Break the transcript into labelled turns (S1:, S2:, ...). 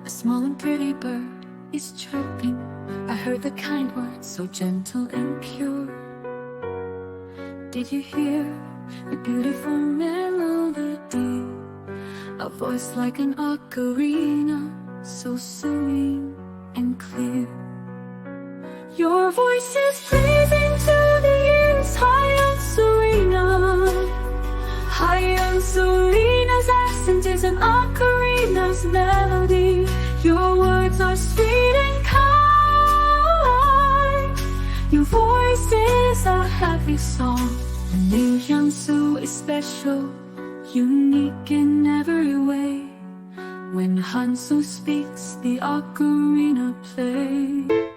S1: A small and pretty bird is chirping. I heard the kind words so gentle and pure. Did you hear the beautiful melody? A voice like an ocarina, so serene and clear. Your voice is pleasing to the ears, 현수리나. 현수리나's accent is an ocarina's melody. Your words are sweet and kind. Your voice is a happy song. The name Hyunsu is special, unique in every way. When Hansu speaks, the ocarina plays.